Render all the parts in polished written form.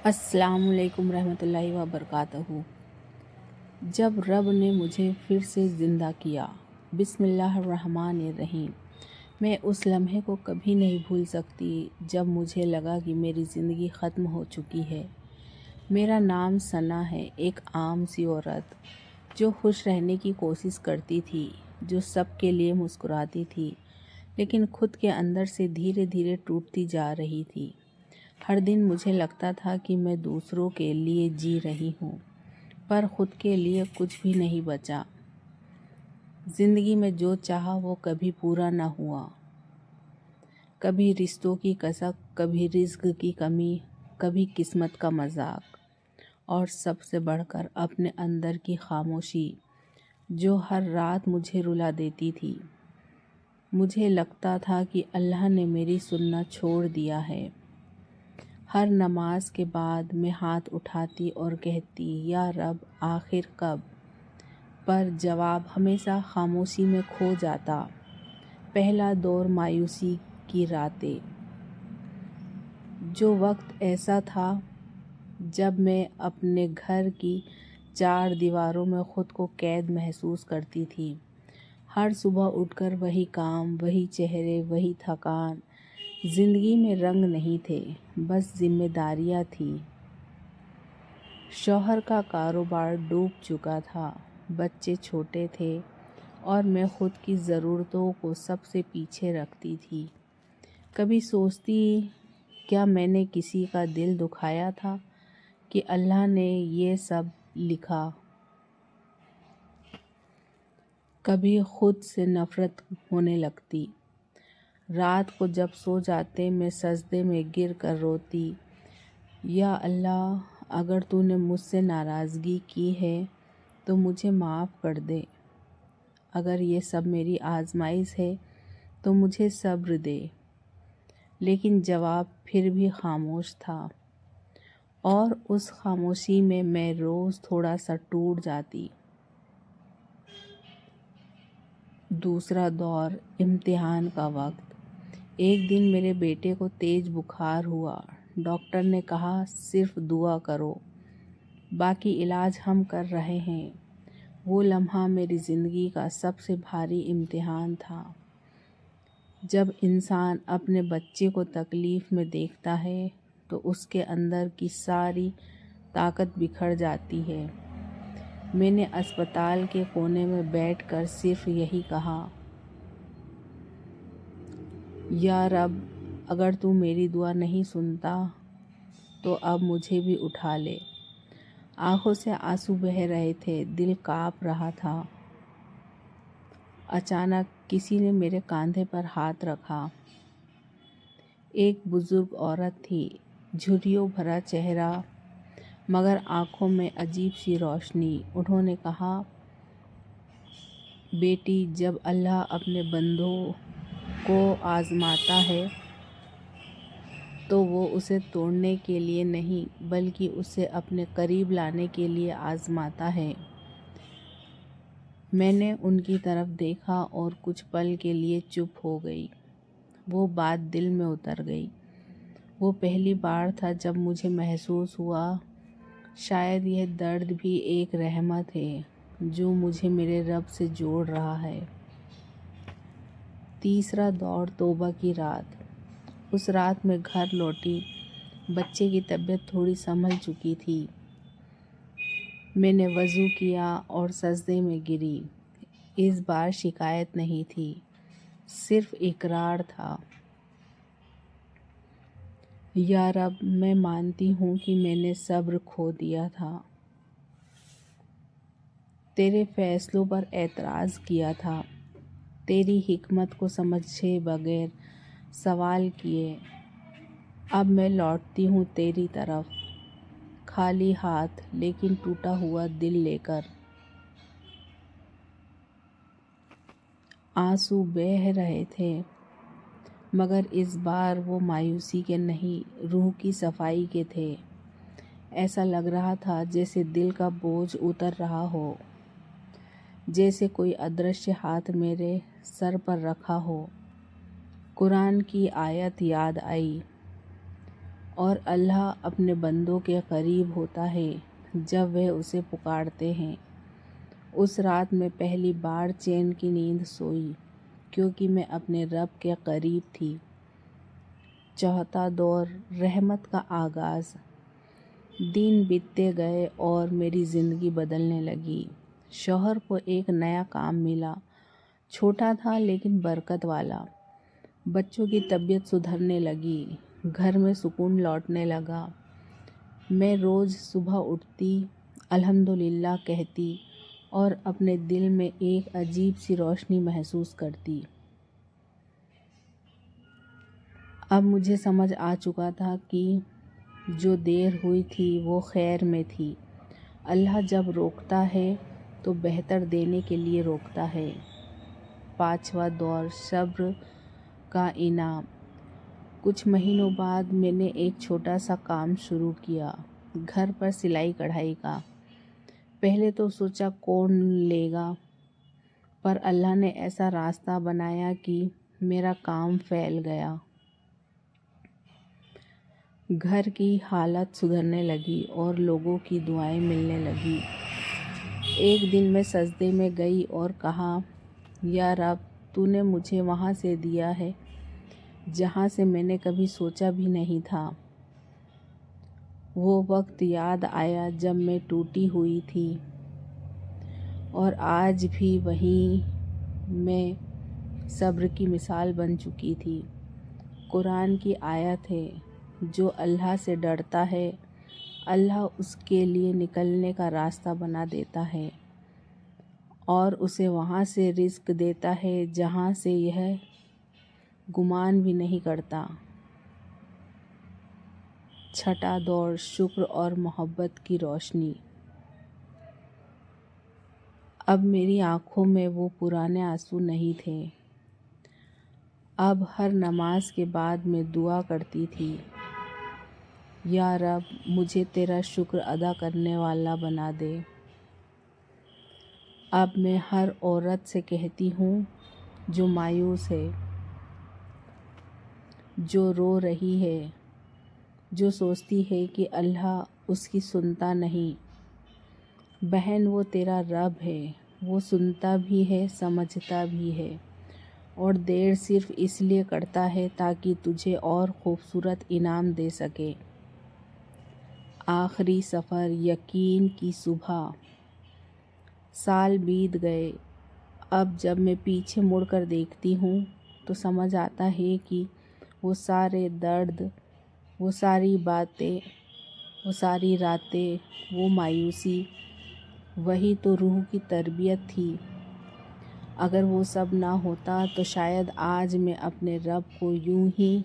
السلام علیکم رحمۃ اللہ وبرکاتہ۔ جب رب نے مجھے پھر سے زندہ کیا، بسم اللہ الرحمن الرحیم، میں اس لمحے کو کبھی نہیں بھول سکتی جب مجھے لگا کہ میری زندگی ختم ہو چکی ہے۔ میرا نام ثنا ہے، ایک عام سی عورت جو خوش رہنے کی کوشش کرتی تھی، جو سب کے لیے مسکراتی تھی، لیکن خود کے اندر سے دھیرے دھیرے ٹوٹتی جا رہی تھی۔ ہر دن مجھے لگتا تھا کہ میں دوسروں کے لیے جی رہی ہوں، پر خود کے لیے کچھ بھی نہیں بچا۔ زندگی میں جو چاہا وہ کبھی پورا نہ ہوا، کبھی رشتوں کی کسک، کبھی رزق کی کمی، کبھی قسمت کا مذاق، اور سب سے بڑھ کر اپنے اندر کی خاموشی جو ہر رات مجھے رلا دیتی تھی۔ مجھے لگتا تھا کہ اللہ نے میری سننا چھوڑ دیا ہے۔ ہر نماز کے بعد میں ہاتھ اٹھاتی اور کہتی، یا رب آخر کب؟ پر جواب ہمیشہ خاموشی میں کھو جاتا۔ پہلا دور مایوسی کی راتیں۔ جو وقت ایسا تھا جب میں اپنے گھر کی 4 دیواروں میں خود کو قید محسوس کرتی تھی۔ ہر صبح اٹھ کر وہی کام، وہی چہرے، وہی تھکان۔ زندگی میں رنگ نہیں تھے، بس ذمہ داریاں تھیں۔ شوہر کا کاروبار ڈوب چکا تھا، بچے چھوٹے تھے، اور میں خود کی ضرورتوں کو سب سے پیچھے رکھتی تھی۔ کبھی سوچتی، کیا میں نے کسی کا دل دکھایا تھا کہ اللہ نے یہ سب لکھا؟ کبھی خود سے نفرت ہونے لگتی۔ رات کو جب سو جاتے میں سجدے میں گر کر روتی، یا اللہ اگر تو نے مجھ سے ناراضگی کی ہے تو مجھے معاف کر دے، اگر یہ سب میری آزمائش ہے تو مجھے صبر دے۔ لیکن جواب پھر بھی خاموش تھا، اور اس خاموشی میں میں روز تھوڑا سا ٹوٹ جاتی۔ دوسرا دور، امتحان کا وقت۔ ایک دن میرے بیٹے کو تیز بخار ہوا۔ ڈاکٹر نے کہا صرف دعا کرو، باقی علاج ہم کر رہے ہیں۔ وہ لمحہ میری زندگی کا سب سے بھاری امتحان تھا۔ جب انسان اپنے بچے کو تکلیف میں دیکھتا ہے تو اس کے اندر کی ساری طاقت بکھر جاتی ہے۔ میں نے اسپتال کے کونے میں بیٹھ کر صرف یہی کہا، یا رب اگر تو میری دعا نہیں سنتا تو اب مجھے بھی اٹھا لے۔ آنکھوں سے آنسو بہہ رہے تھے، دل کانپ رہا تھا۔ اچانک کسی نے میرے کاندھے پر ہاتھ رکھا۔ ایک بزرگ عورت تھی، جھریوں بھرا چہرہ مگر آنکھوں میں عجیب سی روشنی۔ انہوں نے کہا، بیٹی جب اللہ اپنے بندوں کو آزماتا ہے تو وہ اسے توڑنے کے لیے نہیں بلکہ اسے اپنے قریب لانے کے لیے آزماتا ہے۔ میں نے ان کی طرف دیکھا اور کچھ پل کے لیے چپ ہو گئی۔ وہ بات دل میں اتر گئی۔ وہ پہلی بار تھا جب مجھے محسوس ہوا شاید یہ درد بھی ایک رحمت ہے جو مجھے میرے رب سے جوڑ رہا ہے۔ تیسرا دور، توبہ کی رات۔ اس رات میں گھر لوٹی، بچے کی طبیعت تھوڑی سنبھل چکی تھی۔ میں نے وضو کیا اور سجدے میں گری۔ اس بار شکایت نہیں تھی، صرف اقرار تھا۔ یا رب میں مانتی ہوں کہ میں نے صبر کھو دیا تھا، تیرے فیصلوں پر اعتراض کیا تھا، تیری حکمت کو سمجھے بغیر سوال کیے۔ اب میں لوٹتی ہوں تیری طرف، خالی ہاتھ لیکن ٹوٹا ہوا دل لے کر۔ آنسو بہہ رہے تھے، مگر اس بار وہ مایوسی کے نہیں، روح کی صفائی کے تھے۔ ایسا لگ رہا تھا جیسے دل کا بوجھ اتر رہا ہو، جیسے کوئی ادرشیہ ہاتھ میرے سر پر رکھا ہو۔ قرآن کی آیت یاد آئی، اور اللہ اپنے بندوں کے قریب ہوتا ہے جب وہ اسے پکارتے ہیں۔ اس رات میں پہلی بار چین کی نیند سوئی کیونکہ میں اپنے رب کے قریب تھی۔ چوتھا دور، رحمت کا آغاز۔ دن بیتتے گئے اور میری زندگی بدلنے لگی۔ شوہر کو ایک نیا کام ملا، چھوٹا تھا لیکن برکت والا۔ بچوں کی طبیعت سدھرنے لگی، گھر میں سکون لوٹنے لگا۔ میں روز صبح اٹھتی، الحمدللہ کہتی اور اپنے دل میں ایک عجیب سی روشنی محسوس کرتی۔ اب مجھے سمجھ آ چکا تھا کہ جو دیر ہوئی تھی وہ خیر میں تھی۔ اللہ جب روکتا ہے تو بہتر دینے کے لیے روکتا ہے۔ پانچواں دور، صبر کا انعام۔ کچھ مہینوں بعد میں نے ایک چھوٹا سا کام شروع کیا، گھر پر سلائی کڑھائی کا۔ پہلے تو سوچا کون لے گا، پر اللہ نے ایسا راستہ بنایا کہ میرا کام پھیل گیا۔ گھر کی حالت سدھرنے لگی اور لوگوں کی دعائیں ملنے لگی۔ ایک دن میں سجدے میں گئی اور کہا، یا رب، تو نے مجھے وہاں سے دیا ہے جہاں سے میں نے کبھی سوچا بھی نہیں تھا۔ وہ وقت یاد آیا جب میں ٹوٹی ہوئی تھی، اور آج بھی وہیں میں صبر کی مثال بن چکی تھی۔ قرآن کی آیت ہے، جو اللہ سے ڈرتا ہے اللہ اس کے لیے نکلنے کا راستہ بنا دیتا ہے اور اسے وہاں سے رزق دیتا ہے جہاں سے یہ گمان بھی نہیں کرتا۔ چھٹا دور، شکر اور محبت کی روشنی۔ اب میری آنکھوں میں وہ پرانے آنسو نہیں تھے۔ اب ہر نماز کے بعد میں دعا کرتی تھی، یا رب، مجھے تیرا شکر ادا کرنے والا بنا دے۔ اب میں ہر عورت سے کہتی ہوں جو مایوس ہے، جو رو رہی ہے، جو سوچتی ہے کہ اللہ اس کی سنتا نہیں، بہن، وہ تیرا رب ہے، وہ سنتا بھی ہے، سمجھتا بھی ہے، اور دیر صرف اس لیے کرتا ہے تاکہ تجھے اور خوبصورت انعام دے سکے۔ آخری سفر، یقین کی صبح۔ سال بیت گئے۔ اب جب میں پیچھے مڑ کر دیکھتی ہوں تو سمجھ آتا ہے کہ وہ سارے درد، وہ ساری باتیں، وہ ساری راتیں، وہ مایوسی، وہی تو روح کی تربیت تھی۔ اگر وہ سب نہ ہوتا تو شاید آج میں اپنے رب کو یوں ہی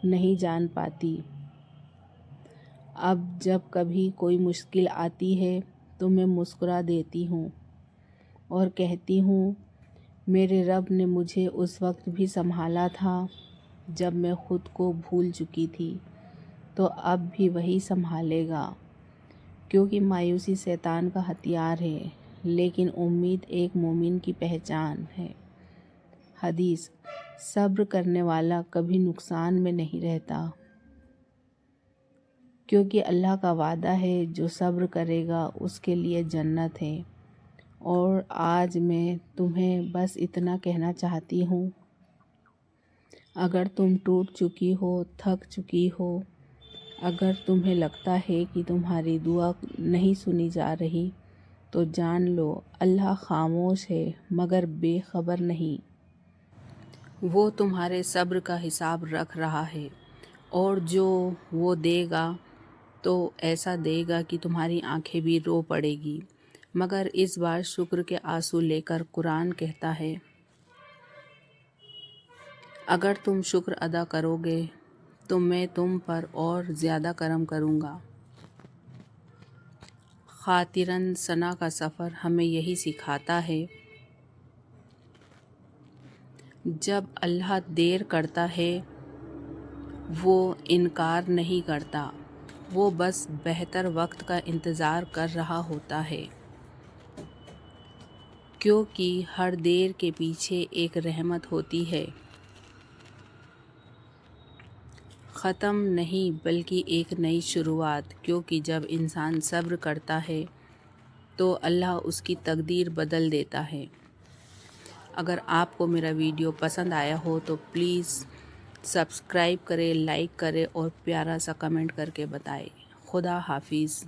نہیں جان پاتی۔ اب جب کبھی کوئی مشکل آتی ہے تو میں مسکرا دیتی ہوں اور کہتی ہوں، میرے رب نے مجھے اس وقت بھی سنبھالا تھا جب میں خود کو بھول چکی تھی، تو اب بھی وہی سنبھالے گا، کیونکہ مایوسی شیطان کا ہتھیار ہے لیکن امید ایک مومن کی پہچان ہے۔ حدیث: صبر کرنے والا کبھی نقصان میں نہیں رہتا، کیونکہ اللہ کا وعدہ ہے جو صبر کرے گا اس کے لیے جنت ہے۔ اور آج میں تمہیں بس اتنا کہنا چاہتی ہوں، اگر تم ٹوٹ چکی ہو، تھک چکی ہو، اگر تمہیں لگتا ہے کہ تمہاری دعا نہیں سنی جا رہی، تو جان لو اللہ خاموش ہے مگر بے خبر نہیں۔ وہ تمہارے صبر کا حساب رکھ رہا ہے، اور جو وہ دے گا تو ایسا دے گا کہ تمہاری آنکھیں بھی رو پڑے گی۔ مگر اس بار شکر کے آنسو لے کر قرآن کہتا ہے، اگر تم شکر ادا کرو گے تو میں تم پر اور زیادہ کرم کروں گا۔ خاطراً ثنا کا سفر ہمیں یہی سکھاتا ہے، جب اللہ دیر کرتا ہے وہ انکار نہیں کرتا، وہ بس بہتر وقت کا انتظار کر رہا ہوتا ہے، کیونکہ ہر دیر کے پیچھے ایک رحمت ہوتی ہے۔ ختم نہیں بلکہ ایک نئی شروعات، کیونکہ جب انسان صبر کرتا ہے تو اللہ اس کی تقدیر بدل دیتا ہے۔ اگر آپ کو میرا ویڈیو پسند آیا ہو تو پلیز سبسکرائب کریں، لائک کریں اور پیارا سا کمنٹ کر کے بتائیں۔ خدا حافظ۔